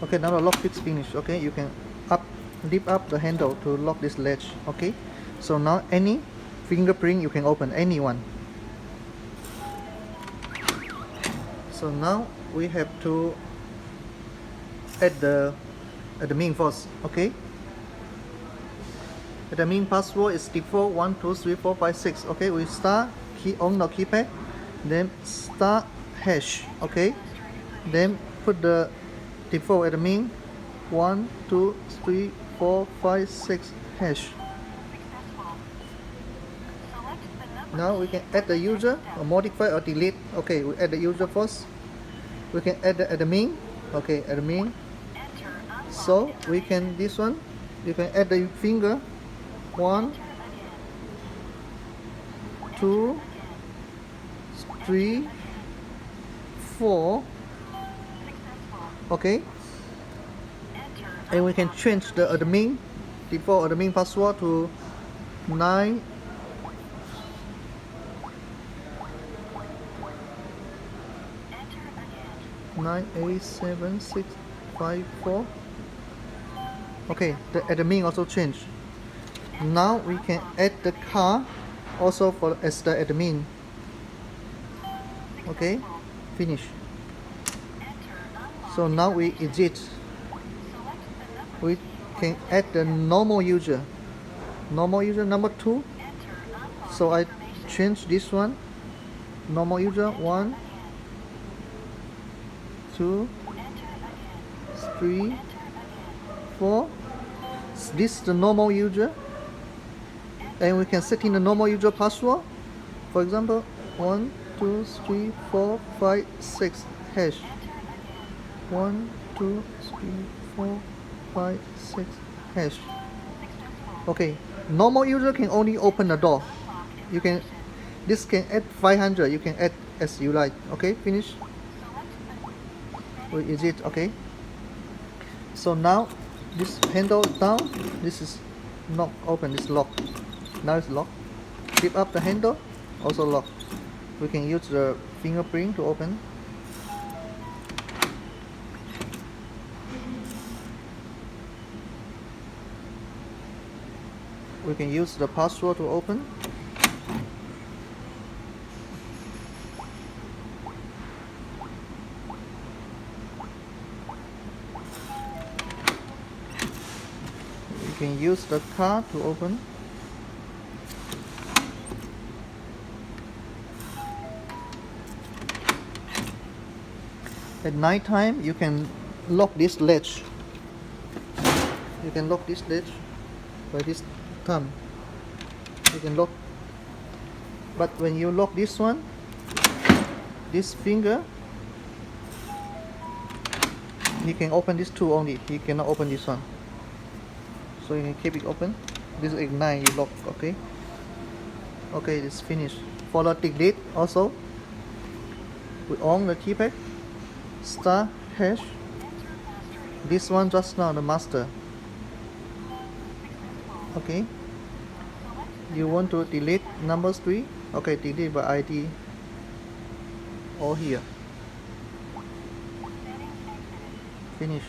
Okay, now the lock fix finished. Okay, you can lift up the handle to lock this latch. Okay, so now any fingerprint you can open, any one. So now we have to add the admin first. Okay, admin password is default 1 2 3 4 5 6. Okay, we start key on the keypad, then start hash. Okay, then put the default admin 1 2 3 4 5 6 hash. Now we can add the user or modify or delete. Okay, we add the user first. We can add the admin. Okay, admin. So we can this one. You can add the finger. 1 2 3 4. Okay, and we can change the admin default admin password to 9 98765 Okay, the admin also changed. Now we can add the car also for as the admin. Okay, finish. So now we exit. We can add the normal user number 2. So I change this one, normal user 1 2 3 4. This is the normal user, and we can set in the normal user password. For example, 1 2 3 4 5 6 hash. 1 2 3 4 5 6 hash. Okay, normal user can only open the door. You can this can add 500. You can add as you like. Okay, finish. We exit. Okay, so now this handle down, this is not open, this locked. Now it's locked. Lift up the handle, also locked. We can use the fingerprint to open. We can use the password to open. We can use the card to open. At night time, you can lock this latch. You can lock this latch by this thumb. You can lock. But when you lock this one, this finger, you can open this two only. You cannot open this one. So you can keep it open. This is ignite. You lock. Okay. Okay, it's finished. For the delete also, we on the keypad. Star hash. This one just now the master. Okay. You want to delete numbers 3? Okay, delete by ID or here. Finish.